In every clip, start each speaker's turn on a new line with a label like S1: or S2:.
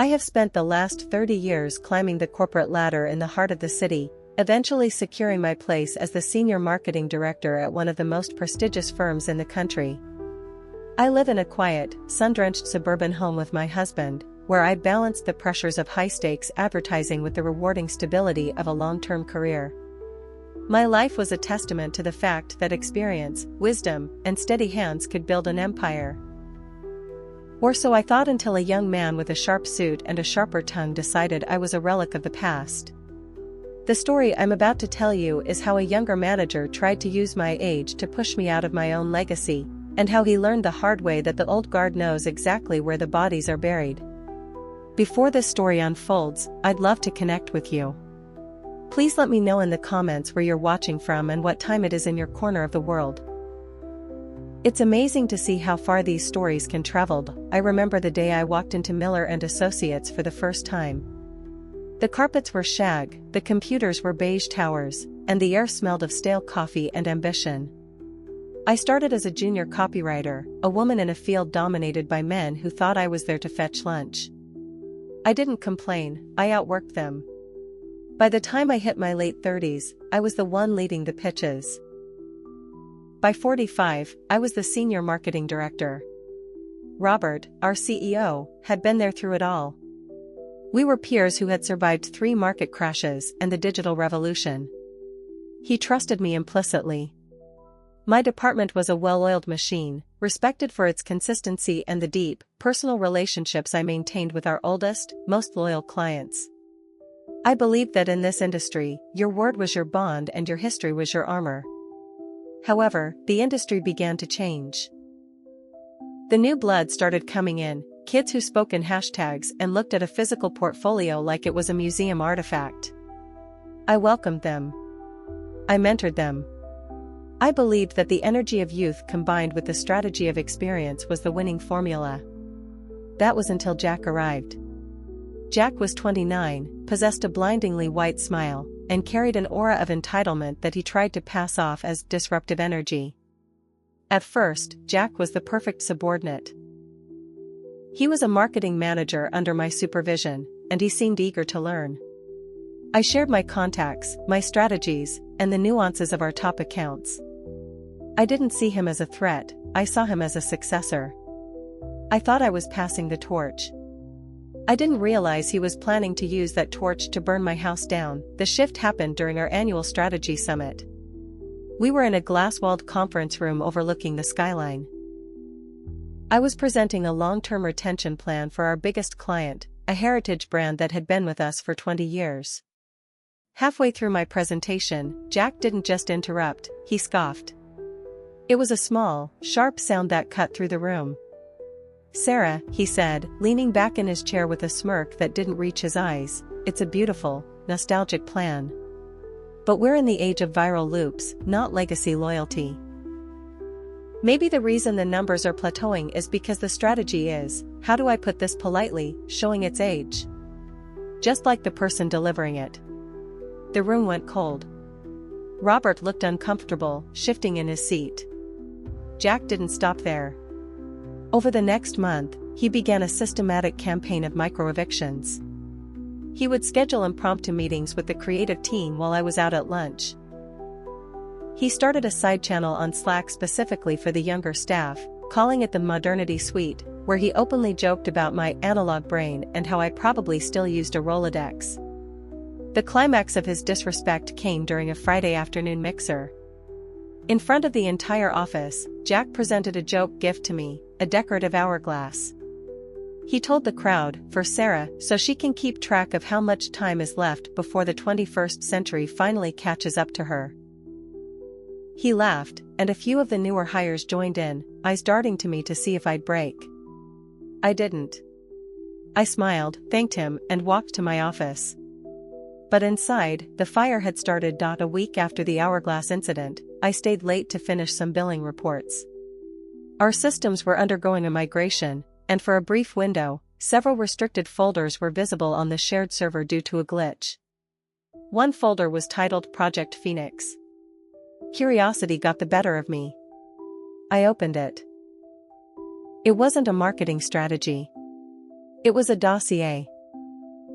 S1: I have spent the last 30 years climbing the corporate ladder in the heart of the city, eventually securing my place as the senior marketing director at one of the most prestigious firms in the country. I live in a quiet, sun-drenched suburban home with my husband, where I balance the pressures of high-stakes advertising with the rewarding stability of a long-term career. My life was a testament to the fact that experience, wisdom, and steady hands could build an empire. Or so I thought until a young man with a sharp suit and a sharper tongue decided I was a relic of the past. The story I'm about to tell you is how a younger manager tried to use my age to push me out of my own legacy, and how he learned the hard way that the old guard knows exactly where the bodies are buried. Before this story unfolds, I'd love to connect with you. Please let me know in the comments where you're watching from and what time it is in your corner of the world. It's amazing to see how far these stories can travel. I remember the day I walked into Miller & Associates for the first time. The carpets were shag, the computers were beige towers, and the air smelled of stale coffee and ambition. I started as a junior copywriter, a woman in a field dominated by men who thought I was there to fetch lunch. I didn't complain, I outworked them. By the time I hit my late 30s, I was the one leading the pitches. By 45, I was the senior marketing director. Robert, our CEO, had been there through it all. We were peers who had survived 3 market crashes and the digital revolution. He trusted me implicitly. My department was a well-oiled machine, respected for its consistency and the deep, personal relationships I maintained with our oldest, most loyal clients. I believed that in this industry, your word was your bond and your history was your armor. However, the industry began to change. The new blood started coming in, kids who spoke in hashtags and looked at a physical portfolio like it was a museum artifact. I welcomed them. I mentored them. I believed that the energy of youth combined with the strategy of experience was the winning formula. That was until Jack arrived. Jack was 29, possessed a blindingly white smile, and carried an aura of entitlement that he tried to pass off as disruptive energy. At first, Jack was the perfect subordinate. He was a marketing manager under my supervision, and he seemed eager to learn. I shared my contacts, my strategies, and the nuances of our top accounts. I didn't see him as a threat, I saw him as a successor. I thought I was passing the torch. I didn't realize he was planning to use that torch to burn my house down. The shift happened during our annual strategy summit. We were in a glass-walled conference room overlooking the skyline. I was presenting a long-term retention plan for our biggest client, a heritage brand that had been with us for 20 years. Halfway through my presentation, Jack didn't just interrupt, he scoffed. It was a small, sharp sound that cut through the room. "Sarah," he said, leaning back in his chair with a smirk that didn't reach his eyes, "it's a beautiful, nostalgic plan. But we're in the age of viral loops, not legacy loyalty. Maybe the reason the numbers are plateauing is because the strategy is, how do I put this politely, showing its age? Just like the person delivering it." The room went cold. Robert looked uncomfortable, shifting in his seat. Jack didn't stop there. Over the next month, he began a systematic campaign of micro-evictions. He would schedule impromptu meetings with the creative team while I was out at lunch. He started a side channel on Slack specifically for the younger staff, calling it the Modernity Suite, where he openly joked about my analog brain and how I probably still used a Rolodex. The climax of his disrespect came during a Friday afternoon mixer. In front of the entire office, Jack presented a joke gift to me, a decorative hourglass. He told the crowd, "For Sarah, so she can keep track of how much time is left before the 21st century finally catches up to her." He laughed, and a few of the newer hires joined in, eyes darting to me to see if I'd break. I didn't. I smiled, thanked him, and walked to my office. But inside, the fire had started. A week after the hourglass incident, I stayed late to finish some billing reports. Our systems were undergoing a migration, and for a brief window, several restricted folders were visible on the shared server due to a glitch. One folder was titled Project Phoenix. Curiosity got the better of me. I opened it. It wasn't a marketing strategy. It was a dossier.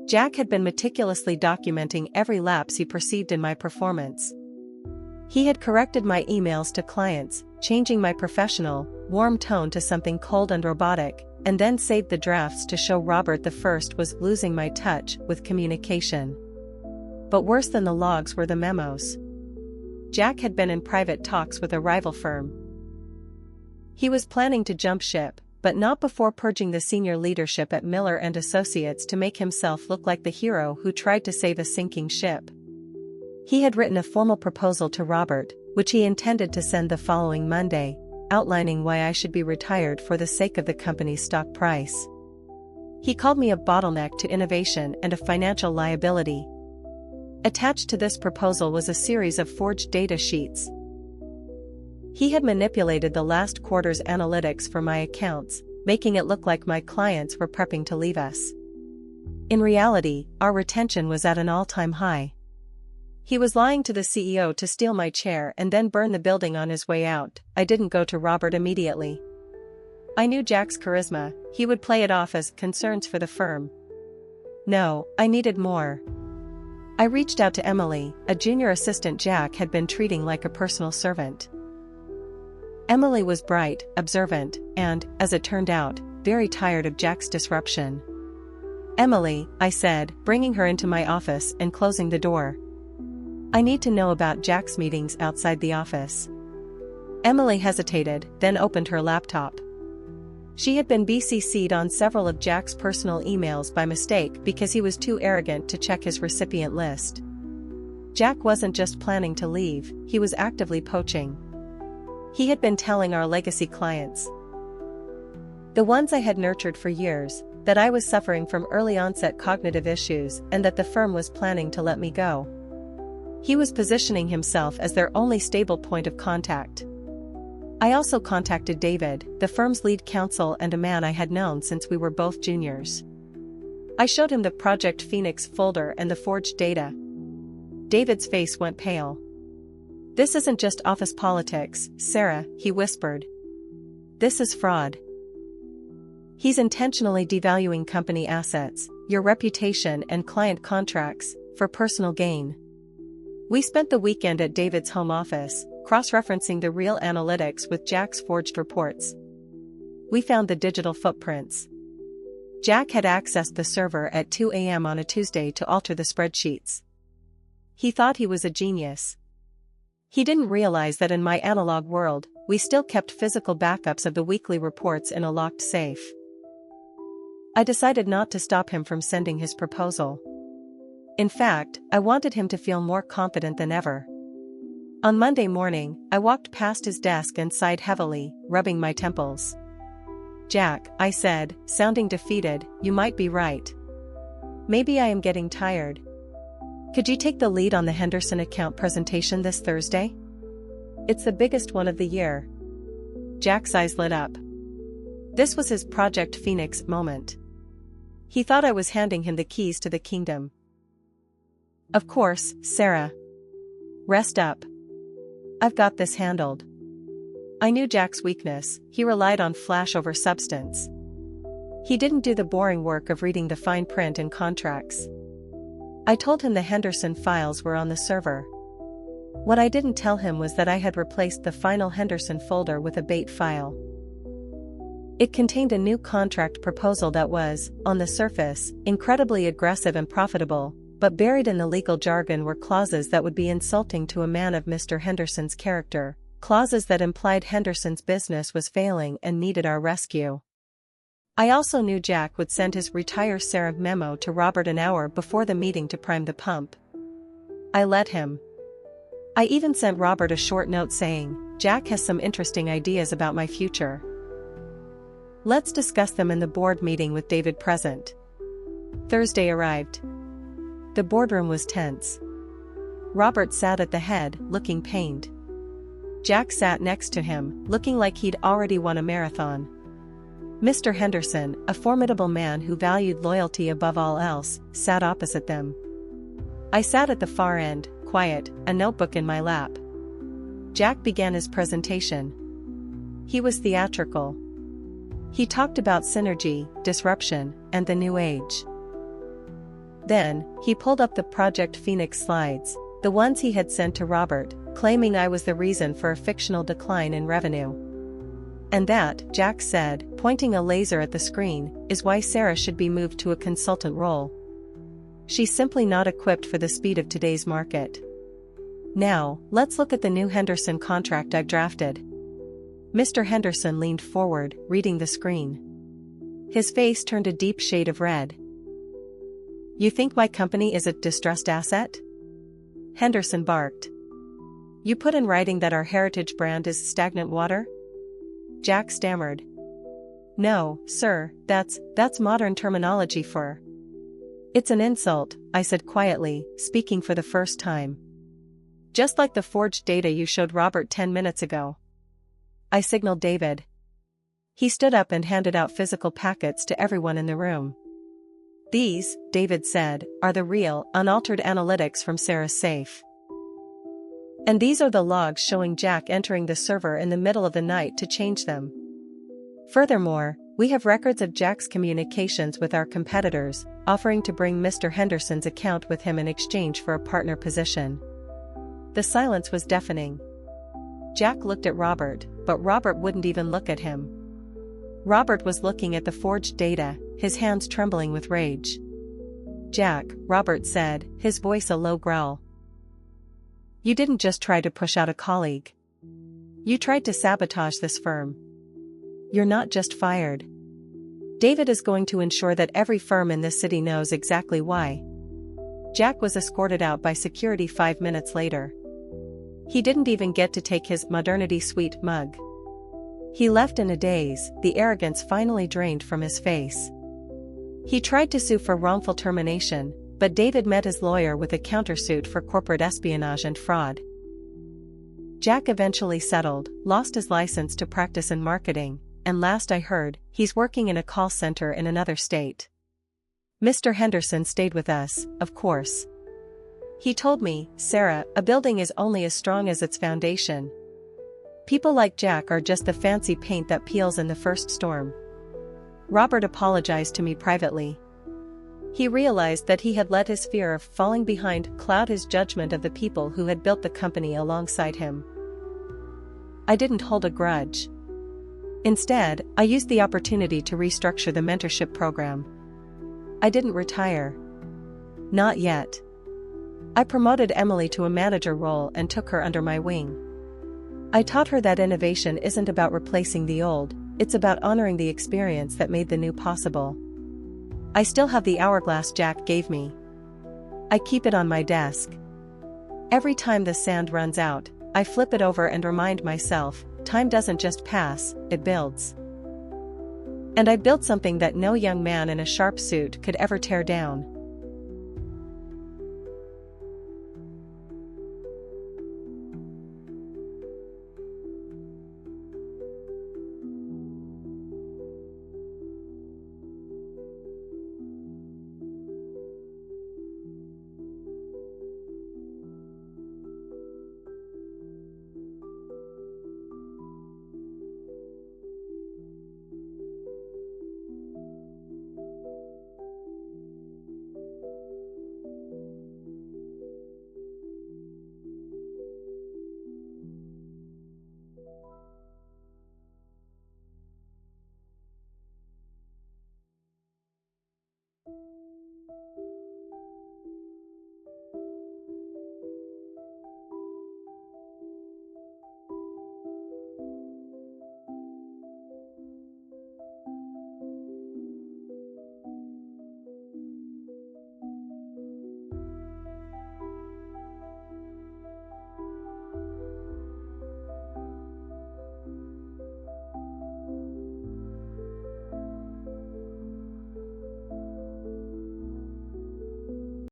S1: Jack had been meticulously documenting every lapse he perceived in my performance. He had corrected my emails to clients, changing my professional, warm tone to something cold and robotic, and then saved the drafts to show Robert I was losing my touch with communication. But worse than the logs were the memos. Jack had been in private talks with a rival firm. He was planning to jump ship, but not before purging the senior leadership at Miller and Associates to make himself look like the hero who tried to save a sinking ship. He had written a formal proposal to Robert, which he intended to send the following Monday, outlining why I should be retired for the sake of the company's stock price. He called me a bottleneck to innovation and a financial liability. Attached to this proposal was a series of forged data sheets. He had manipulated the last quarter's analytics for my accounts, making it look like my clients were prepping to leave us. In reality, our retention was at an all-time high. He was lying to the CEO to steal my chair and then burn the building on his way out. I didn't go to Robert immediately. I knew Jack's charisma, he would play it off as concerns for the firm. No, I needed more. I reached out to Emily, a junior assistant Jack had been treating like a personal servant. Emily was bright, observant, and, as it turned out, very tired of Jack's disruption. "Emily," I said, bringing her into my office and closing the door. "I need to know about Jack's meetings outside the office." Emily hesitated, then opened her laptop. She had been BCC'd on several of Jack's personal emails by mistake because he was too arrogant to check his recipient list. Jack wasn't just planning to leave, he was actively poaching. He had been telling our legacy clients, the ones I had nurtured for years, that I was suffering from early onset cognitive issues and that the firm was planning to let me go. He was positioning himself as their only stable point of contact. I also contacted David, the firm's lead counsel and a man I had known since we were both juniors. I showed him the Project Phoenix folder and the forged data. David's face went pale. "This isn't just office politics, Sarah," he whispered. "This is fraud. He's intentionally devaluing company assets, your reputation and client contracts, for personal gain." We spent the weekend at David's home office, cross-referencing the real analytics with Jack's forged reports. We found the digital footprints. Jack had accessed the server at 2 a.m. on a Tuesday to alter the spreadsheets. He thought he was a genius. He didn't realize that in my analog world, we still kept physical backups of the weekly reports in a locked safe. I decided not to stop him from sending his proposal. In fact, I wanted him to feel more confident than ever. On Monday morning, I walked past his desk and sighed heavily, rubbing my temples. "Jack," I said, sounding defeated, "you might be right. Maybe I am getting tired. Could you take the lead on the Henderson account presentation this Thursday? It's the biggest one of the year." Jack's eyes lit up. This was his Project Phoenix moment. He thought I was handing him the keys to the kingdom. "Of course, Sarah. Rest up. I've got this handled." I knew Jack's weakness, he relied on flash over substance. He didn't do the boring work of reading the fine print in contracts. I told him the Henderson files were on the server. What I didn't tell him was that I had replaced the final Henderson folder with a bait file. It contained a new contract proposal that was, on the surface, incredibly aggressive and profitable, but buried in the legal jargon were clauses that would be insulting to a man of Mr. Henderson's character, clauses that implied Henderson's business was failing and needed our rescue. I also knew Jack would send his "Retire Sarah" memo to Robert an hour before the meeting to prime the pump. I let him. I even sent Robert a short note saying, "Jack has some interesting ideas about my future. Let's discuss them in the board meeting with David present." Thursday arrived. The boardroom was tense. Robert sat at the head, looking pained. Jack sat next to him, looking like he'd already won a marathon. Mr. Henderson, a formidable man who valued loyalty above all else, sat opposite them. I sat at the far end, quiet, a notebook in my lap. Jack began his presentation. He was theatrical. He talked about synergy, disruption, and the new age. Then, he pulled up the Project Phoenix slides, the ones he had sent to Robert, claiming I was the reason for a fictional decline in revenue. And that, Jack said, pointing a laser at the screen, is why Sarah should be moved to a consultant role. She's simply not equipped for the speed of today's market. Now, let's look at the new Henderson contract I've drafted. Mr. Henderson leaned forward, reading the screen. His face turned a deep shade of red. You think my company is a distressed asset? Henderson barked. You put in writing that our heritage brand is stagnant water? Jack stammered. No, sir, that's modern terminology for. It's an insult, I said quietly, speaking for the first time. Just like the forged data you showed Robert 10 minutes ago. I signaled David. He stood up and handed out physical packets to everyone in the room. These, David said, are the real, unaltered analytics from Sarah's safe. And these are the logs showing Jack entering the server in the middle of the night to change them. Furthermore, we have records of Jack's communications with our competitors, offering to bring Mr. Henderson's account with him in exchange for a partner position. The silence was deafening. Jack looked at Robert, but Robert wouldn't even look at him. Robert was looking at the forged data, his hands trembling with rage. Jack, Robert said, his voice a low growl. You didn't just try to push out a colleague. You tried to sabotage this firm. You're not just fired. David is going to ensure that every firm in this city knows exactly why. Jack was escorted out by security 5 minutes later. He didn't even get to take his Modernity Suite mug. He left in a daze, the arrogance finally drained from his face. He tried to sue for wrongful termination, but David met his lawyer with a countersuit for corporate espionage and fraud. Jack eventually settled, lost his license to practice in marketing, and last I heard, he's working in a call center in another state. Mr. Henderson stayed with us, of course. He told me, Sarah, a building is only as strong as its foundation. People like Jack are just the fancy paint that peels in the first storm. Robert apologized to me privately. He realized that he had let his fear of falling behind cloud his judgment of the people who had built the company alongside him. I didn't hold a grudge. Instead, I used the opportunity to restructure the mentorship program. I didn't retire. Not yet. I promoted Emily to a manager role and took her under my wing. I taught her that innovation isn't about replacing the old, it's about honoring the experience that made the new possible. I still have the hourglass Jack gave me. I keep it on my desk. Every time the sand runs out, I flip it over and remind myself, time doesn't just pass, it builds. And I built something that no young man in a sharp suit could ever tear down.